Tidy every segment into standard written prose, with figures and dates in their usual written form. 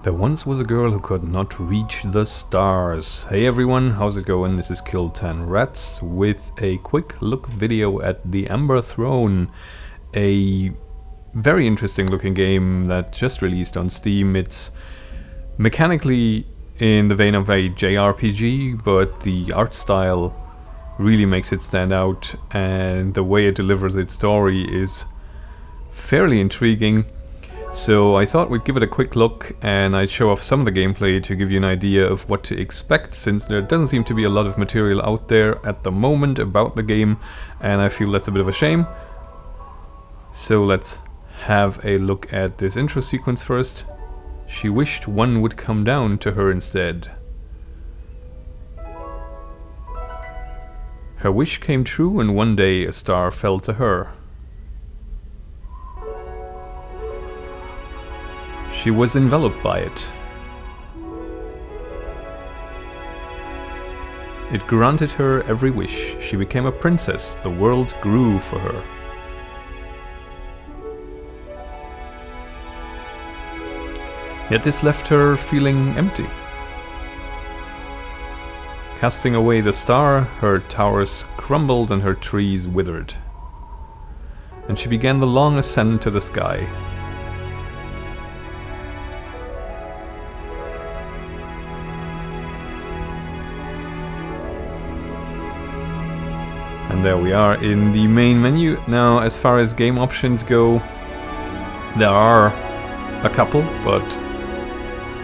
There once was a girl who could not reach the stars. Hey everyone, how's it going? This is Kill 10 Rats with a quick look video at the Ember Throne. A very interesting looking game that just released on Steam. It's mechanically in the vein of a JRPG, but the art style really makes it stand out, and the way it delivers its story is fairly intriguing. So I thought we'd give it a quick look and I'd show off some of the gameplay to give you an idea of what to expect, since there doesn't seem to be a lot of material out there at the moment about the game, and I feel that's a bit of a shame. So let's have a look at this intro sequence first. She wished one would come down to her instead. Her wish came true, and one day a star fell to her. She was enveloped by it. It granted her every wish. She became a princess. The world grew for her. Yet this left her feeling empty. Casting away the star, her towers crumbled and her trees withered. And she began the long ascent to the sky. And there we are in the main menu. Now, as far as game options go, there are a couple, but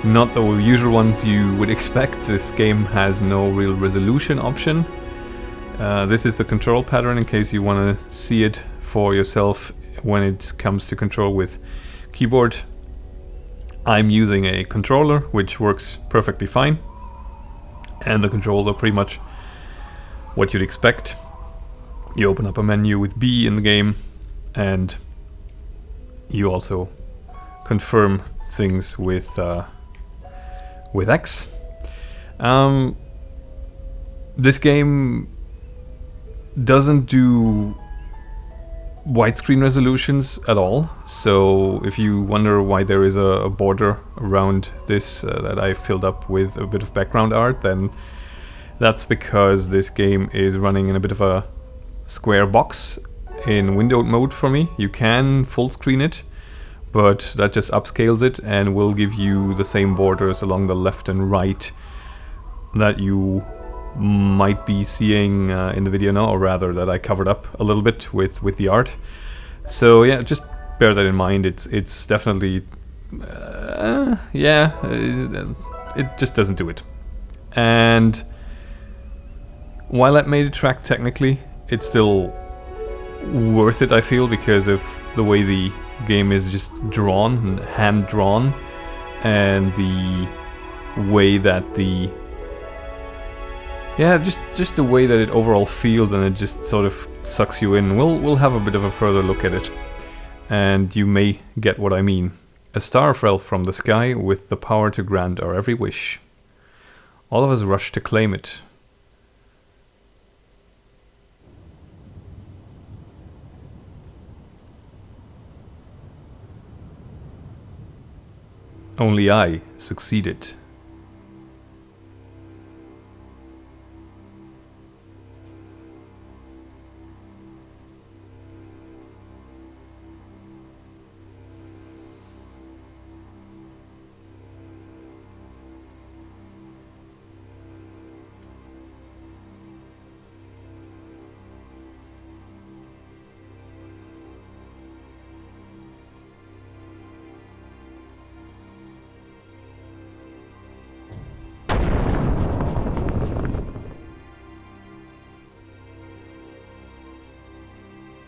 not the usual ones you would expect. This game has no real resolution option. This is the control pattern in case you want to see it for yourself when it comes to control with keyboard. I'm using a controller, which works perfectly fine, and the controls are pretty much what you'd expect. You open up a menu with B in the game, and you also confirm things with X. This game doesn't do widescreen resolutions at all, so if you wonder why there is a border around this that I filled up with a bit of background art, then that's because this game is running in a bit of a square box in windowed mode for me. You can full screen it, but that just upscales it and will give you the same borders along the left and right that you might be seeing in the video now, or rather that I covered up a little bit with the art. So yeah, just bear that in mind. It's definitely it just doesn't do it. And while that may detract technically, it's still worth it, I feel, because of the way the game is just drawn, hand drawn, and the way that just the way that it overall feels, and it just sort of sucks you in. We'll have a bit of a further look at it, and you may get what I mean. A star fell from the sky with the power to grant our every wish. All of us rushed to claim it. Only I succeeded.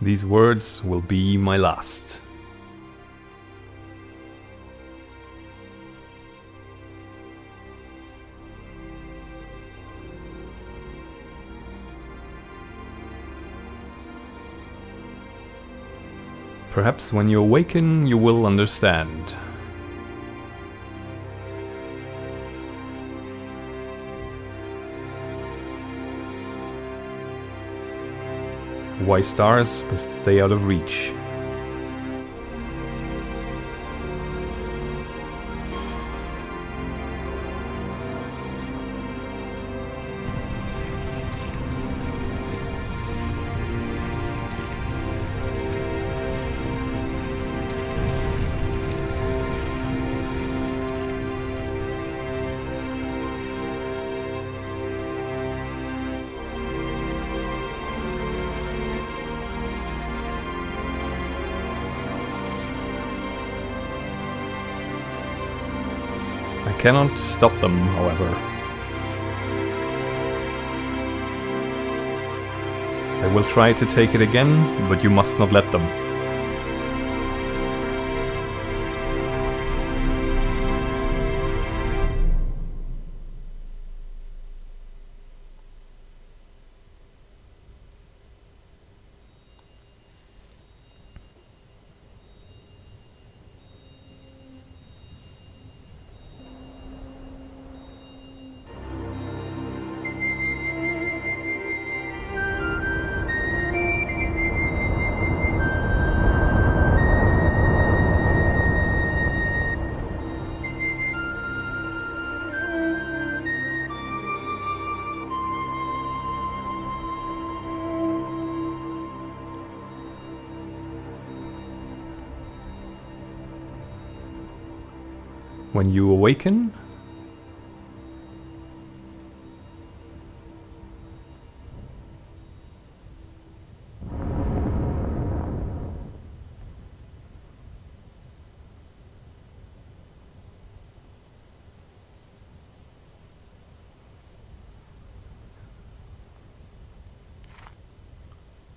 These words will be my last. Perhaps when you awaken, you will understand. Why stars must stay out of reach. cannot stop them, however. They will try to take it again, but you must not let them. When you awaken,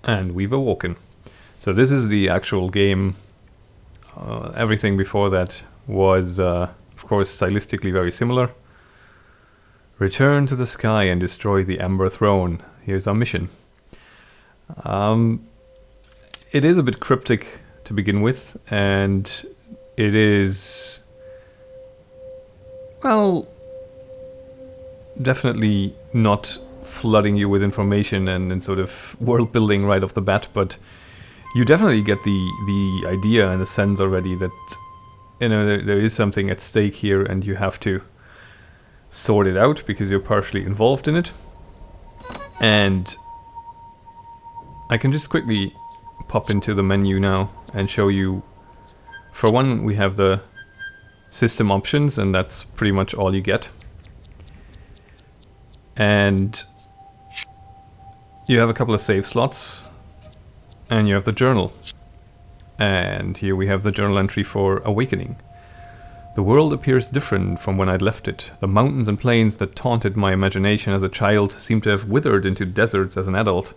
and we've awoken. So this is the actual game. Everything before that was, of course, stylistically very similar. Return to the sky and destroy the Ember Throne. Here's our mission. It is a bit cryptic to begin with, and it is, well, definitely not flooding you with information and sort of world building right off the bat, but you definitely get the idea and the sense already that, you know, there is something at stake here and you have to sort it out because you're partially involved in it. And I can just quickly pop into the menu now and show you. For one, we have the system options, and that's pretty much all you get. And you have a couple of save slots, and you have the journal. And here we have the journal entry for Awakening. The world appears different from when I'd left it. The mountains and plains that taunted my imagination as a child seem to have withered into deserts as an adult.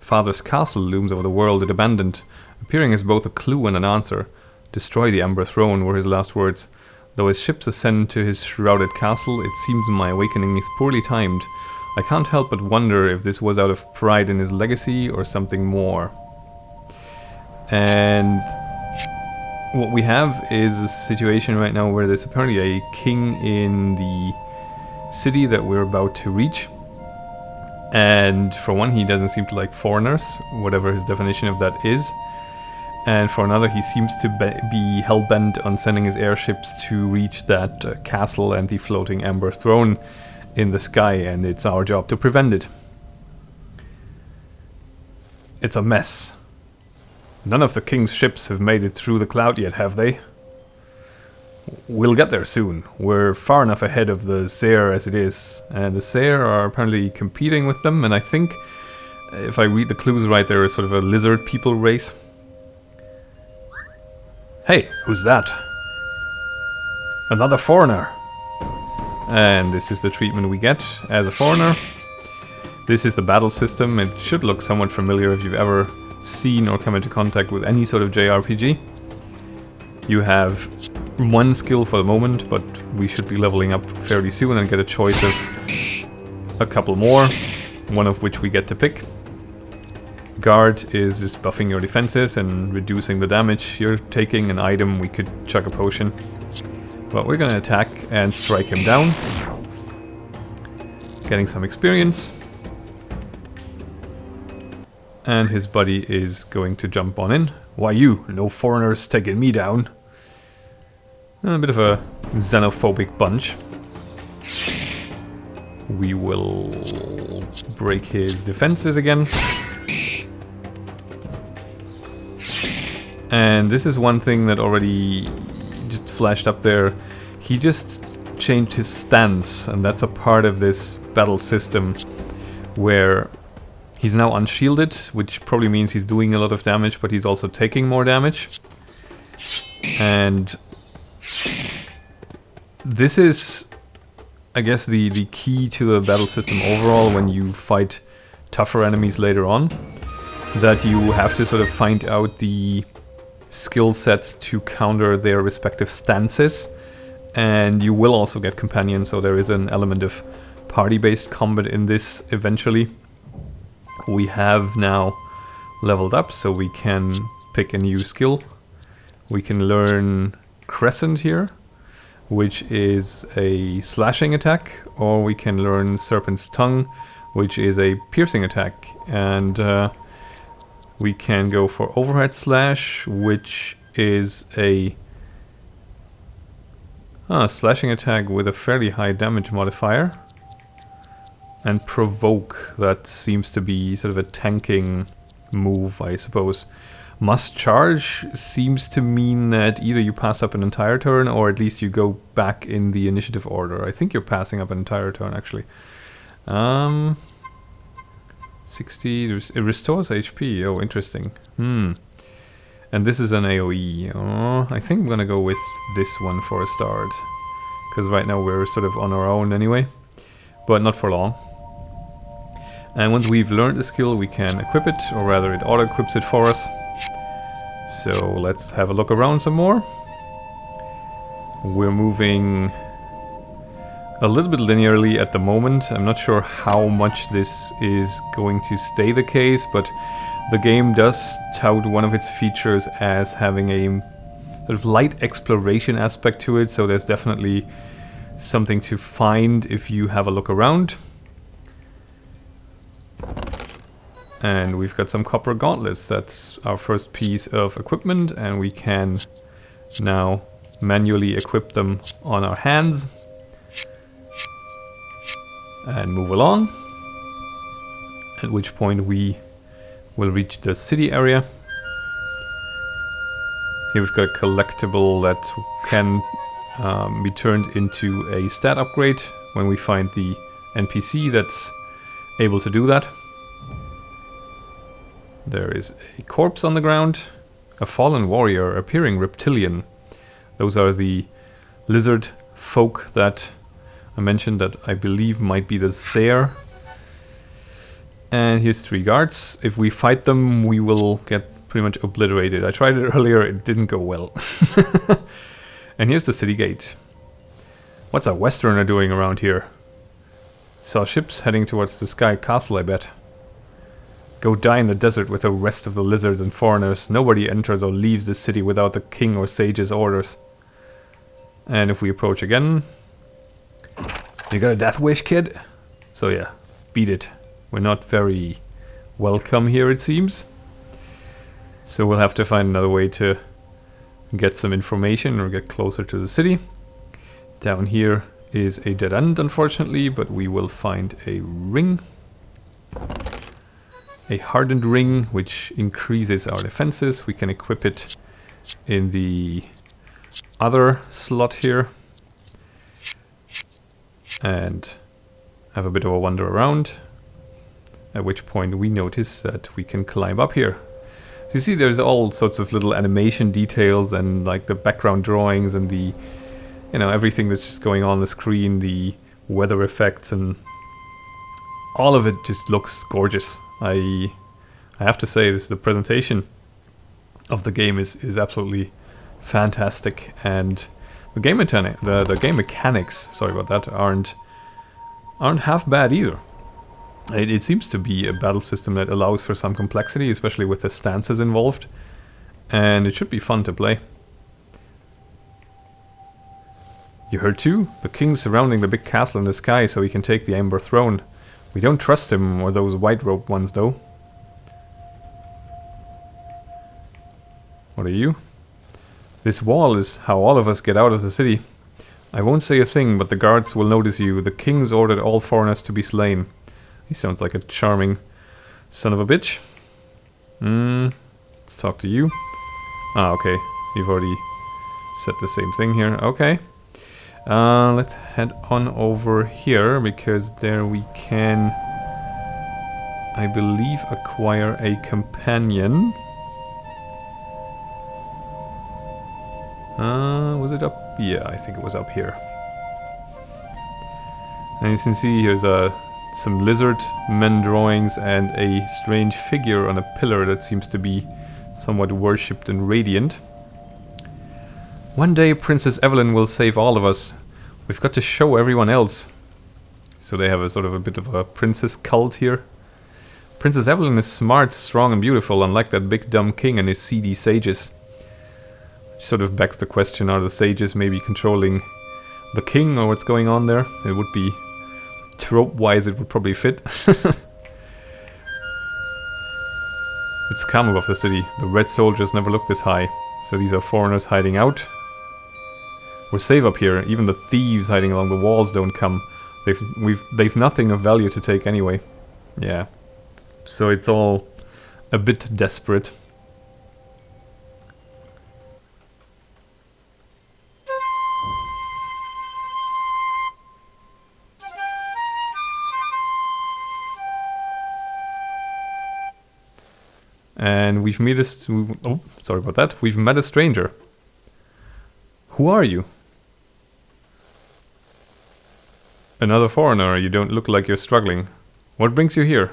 Father's castle looms over the world it abandoned, appearing as both a clue and an answer. Destroy the Ember Throne were his last words. Though his ships ascend to his shrouded castle, it seems my awakening is poorly timed. I can't help but wonder if this was out of pride in his legacy or something more. And what we have is a situation right now where there's apparently a king in the city that we're about to reach. And for one, he doesn't seem to like foreigners, whatever his definition of that is. And for another, he seems to be hell-bent on sending his airships to reach that castle and the floating Ember Throne in the sky, and it's our job to prevent it. It's a mess. None of the king's ships have made it through the cloud yet, have they? We'll get there soon. We're far enough ahead of the Zare as it is, and the Zare are apparently competing with them, and I think, if I read the clues right, they're sort of a lizard people race. Hey, who's that? Another foreigner. And this is the treatment we get as a foreigner. This is the battle system. It should look somewhat familiar if you've ever seen or come into contact with any sort of JRPG. You have one skill for the moment, but we should be leveling up fairly soon and get a choice of a couple more, one of which we get to pick. Guard is just buffing your defenses and reducing the damage you're taking. An item, we could chuck a potion. But we're gonna attack and strike him down. Getting some experience. And his buddy is going to jump on in. Why you? No foreigners taking me down. A bit of a xenophobic bunch. We will break his defenses again. And this is one thing that already just flashed up there. He just changed his stance, and that's a part of this battle system where he's now unshielded, which probably means he's doing a lot of damage, but he's also taking more damage. And this is I guess the key to the battle system overall when you fight tougher enemies later on, that you have to sort of find out the skill sets to counter their respective stances, and you will also get companions, so there is an element of party-based combat in this eventually. We have now leveled up, so we can pick a new skill. We can learn Crescent here, which is a slashing attack, or we can learn Serpent's Tongue, which is a piercing attack. And we can go for Overhead Slash, which is a slashing attack with a fairly high damage modifier. And Provoke, that seems to be sort of a tanking move, I suppose. Must Charge seems to mean that either you pass up an entire turn, or at least you go back in the initiative order. I think you're passing up an entire turn, actually. 60, it restores HP. Oh, interesting. And this is an AoE. Oh, I think I'm gonna go with this one for a start, because right now we're sort of on our own anyway, but not for long. And once we've learned the skill, we can equip it, or rather it auto-equips it for us. So let's have a look around some more. We're moving a little bit linearly at the moment. I'm not sure how much this is going to stay the case, but the game does tout one of its features as having a sort of light exploration aspect to it, so there's definitely something to find if you have a look around. And we've got some copper gauntlets. That's our first piece of equipment, and we can now manually equip them on our hands and move along, at which point we will reach the city area. Here we've got a collectible that can be turned into a stat upgrade when we find the NPC that's able to do that. There is a corpse on the ground, a fallen warrior appearing reptilian. Those are the lizard folk that I mentioned that I believe might be the Zare. And here's 3 guards. If we fight them, we will get pretty much obliterated. I tried it earlier, it didn't go well. And here's the city gate. What's a Westerner doing around here? Saw ships heading towards the Sky Castle, I bet. Go die in the desert with the rest of the lizards and foreigners. Nobody enters or leaves the city without the king or sage's orders. And if we approach again... You got a death wish, kid? So yeah, beat it. We're not very welcome here, it seems. So we'll have to find another way to get some information or get closer to the city. Down here is a dead end, unfortunately, but we will find a ring. A hardened ring, which increases our defenses. We can equip it in the other slot here and have a bit of a wander around, at which point we notice that we can climb up here. So you see there's all sorts of little animation details and like the background drawings and the, you know, everything that's just going on the screen, the weather effects, and all of it just looks gorgeous. I have to say, the presentation of the game is absolutely fantastic, and the game mechanics, sorry about that, aren't half bad either. It seems to be a battle system that allows for some complexity, especially with the stances involved, and it should be fun to play. You heard too? The king's surrounding the big castle in the sky so he can take the Amber Throne. We don't trust him or those white-robed ones, though. What are you? This wall is how all of us get out of the city. I won't say a thing, but the guards will notice you. The king's ordered all foreigners to be slain. He sounds like a charming son of a bitch. Let's talk to you. Ah, okay. You've already said the same thing here. Okay. Let's head on over here, because there we can, I believe, acquire a companion. Was it up? Yeah, I think it was up here. And you can see here's some lizard men drawings and a strange figure on a pillar that seems to be somewhat worshipped and radiant. One day Princess Evelyn will save all of us. We've got to show everyone else. So they have a sort of a bit of a princess cult here. Princess Evelyn is smart, strong and beautiful, unlike that big dumb king and his seedy sages. Which sort of begs the question, are the sages maybe controlling the king or what's going on there? It would be, trope-wise, it would probably fit. It's calm above the city. The red soldiers never looked this high. So these are foreigners hiding out. We're safe up here. Even the thieves hiding along the walls don't come. They've nothing of value to take anyway. Yeah. So it's all a bit desperate. And we've met oh, sorry about that. We've met a stranger. Who are you? Another foreigner. You don't look like you're struggling. What brings you here?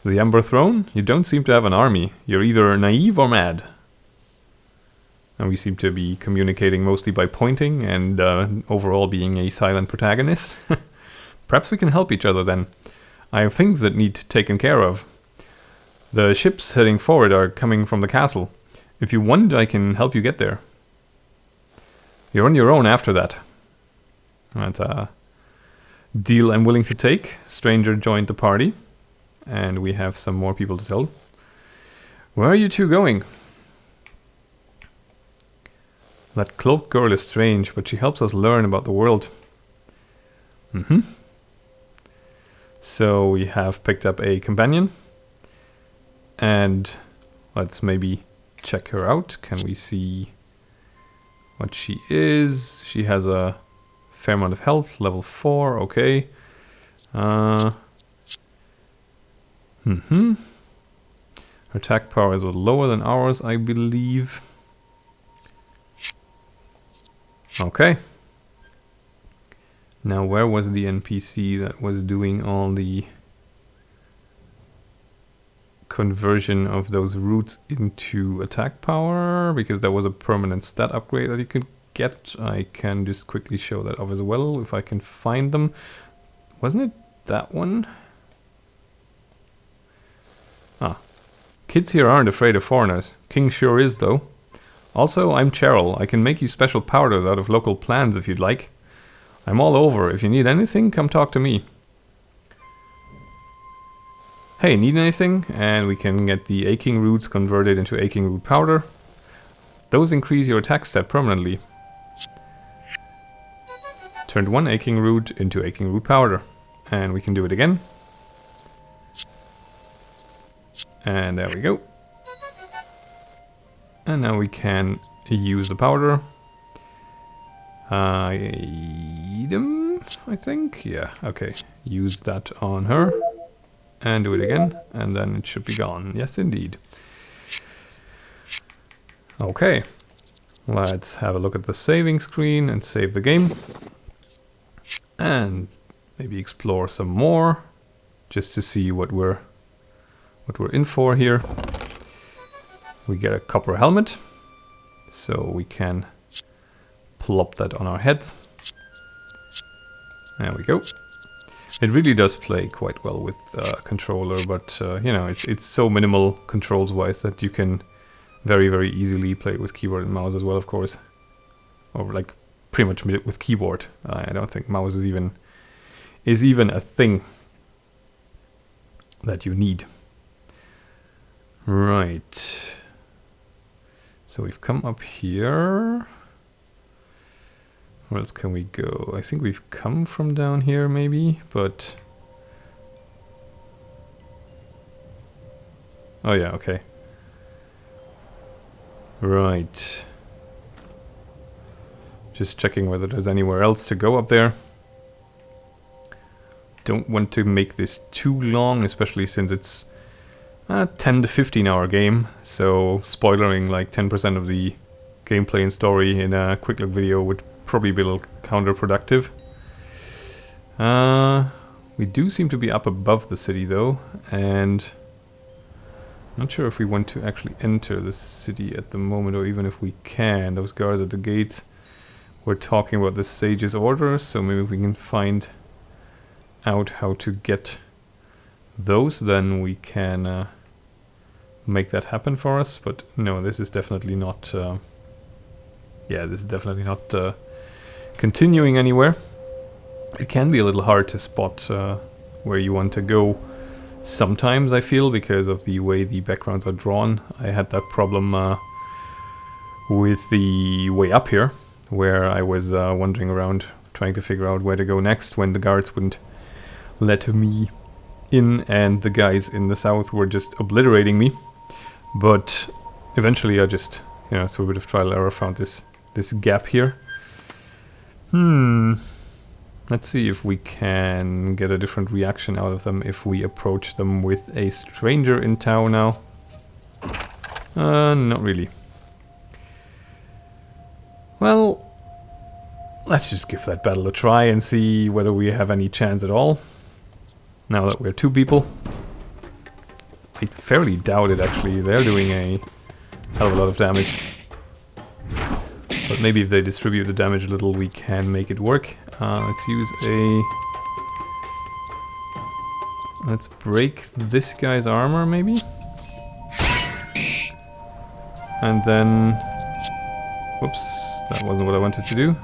The Ember Throne? You don't seem to have an army. You're either naive or mad. And we seem to be communicating mostly by pointing and overall being a silent protagonist. Perhaps we can help each other then. I have things that need taken care of. The ships heading forward are coming from the castle. If you want, I can help you get there. You're on your own after that. That's a deal I'm willing to take. Stranger joined the party. And we have some more people to tell. Where are you two going? That cloaked girl is strange, but she helps us learn about the world. So we have picked up a companion. And let's maybe check her out. Can we see what she is? She has a fair amount of health, level 4, okay. Her attack power is a little lower than ours, I believe. Okay. Now where was the NPC that was doing all the conversion of those roots into attack power? Because there was a permanent stat upgrade that you could get. I can just quickly show that off as well if I can find them. Wasn't it that one? Ah. Kids here aren't afraid of foreigners. King sure is though. Also, I'm Cheryl. I can make you special powders out of local plants if you'd like. I'm all over. If you need anything, come talk to me. Hey, need anything? And we can get the aching roots converted into aching root powder. Those increase your attack stat permanently. Turned one aching root into aching root powder. And we can do it again. And there we go. And now we can use the powder. Item, I think. Yeah, okay. Use that on her. And do it again. And then it should be gone. Yes, indeed. Okay. Let's have a look at the saving screen and save the game. And maybe explore some more. Just to see what we're in for here. We get a copper helmet. So we can plop that on our heads. There we go. It really does play quite well with controller, but you know, it's so minimal controls wise that you can very, very easily play it with keyboard and mouse as well, of course. Or like pretty much with keyboard. I don't think mouse is even a thing that you need. Right. So we've come up here. Where else can we go? I think we've come from down here maybe, but... Oh yeah, okay. Right. Just checking whether there's anywhere else to go up there. Don't want to make this too long, especially since it's a 10 to 15 hour game. So spoiling like 10% of the gameplay and story in a quick look video would probably be a little counterproductive. We do seem to be up above the city though, and not sure if we want to actually enter the city at the moment, or even if we can. Those guards at the gate were talking about the sage's orders, so maybe if we can find out how to get those, then we can make that happen for us. But no, this is definitely not yeah, this is definitely not continuing anywhere. It can be a little hard to spot where you want to go sometimes, I feel, because of the way the backgrounds are drawn. I had that problem with the way up here, where I was wandering around trying to figure out where to go next when the guards wouldn't let me in and the guys in the south were just obliterating me. But eventually I just, you know, through a bit of trial and error, found this gap here. Let's see if we can get a different reaction out of them if we approach them with a stranger in town now. Not really. Well, let's just give that battle a try and see whether we have any chance at all. Now that we're 2 people. I fairly doubt it actually. They're doing a hell of a lot of damage. But maybe if they distribute the damage a little, we can make it work. Let's use a... Let's break this guy's armor, maybe? And then... Whoops, that wasn't what I wanted to do.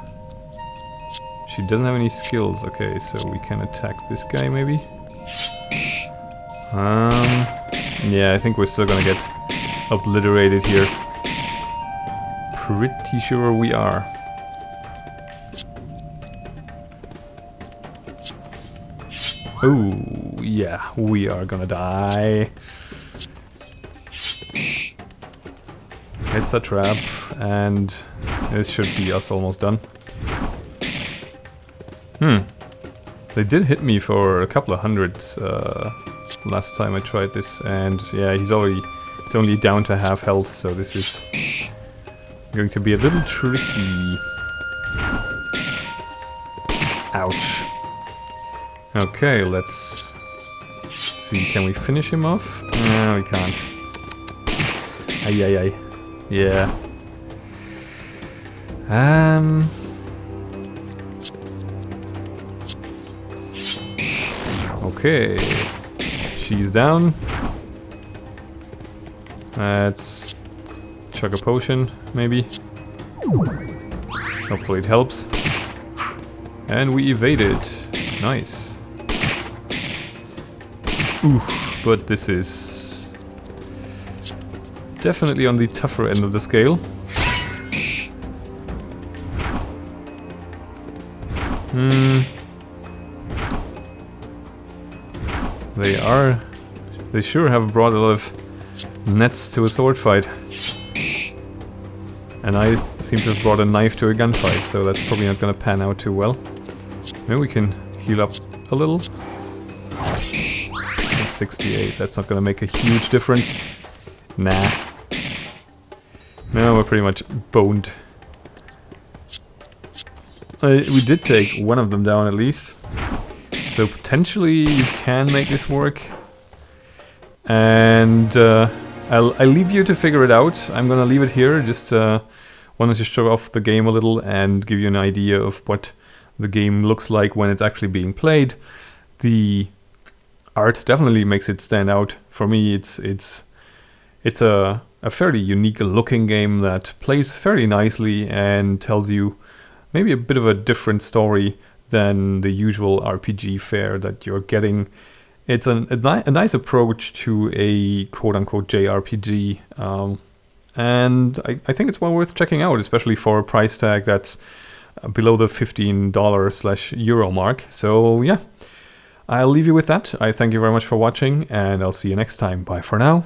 She doesn't have any skills. Okay, so we can attack this guy, maybe? Yeah, I think we're still gonna get obliterated here. Pretty sure we are. Oh, yeah, we are gonna die. It's a trap, and this should be us almost done. They did hit me for a couple of hundreds last time I tried this, and yeah, he's only down to half health, so this is going to be a little tricky. Ouch. Okay, let's see, can we finish him off? No, we can't. Ay, ay, ay. Yeah. Okay. She's down. Let's chug a potion, maybe. Hopefully it helps. And we evaded. Nice. Ooh, but this is definitely on the tougher end of the scale. They sure have brought a lot of nets to a sword fight. And I seem to have brought a knife to a gunfight, so that's probably not gonna pan out too well. Maybe we can heal up a little. That's 68, that's not gonna make a huge difference. Nah. No, we're pretty much boned. We did take one of them down at least. So potentially you can make this work. And I'll leave you to figure it out. I'm gonna leave it here. Just wanted to show off the game a little and give you an idea of what the game looks like when it's actually being played. The art definitely makes it stand out. For me, it's a fairly unique looking game that plays fairly nicely and tells you maybe a bit of a different story than the usual RPG fare that you're getting. It's a nice approach to a quote-unquote JRPG, and I think it's well worth checking out, especially for a price tag that's below the $15/euro mark. So yeah, I'll leave you with that. I thank you very much for watching, and I'll see you next time. Bye for now.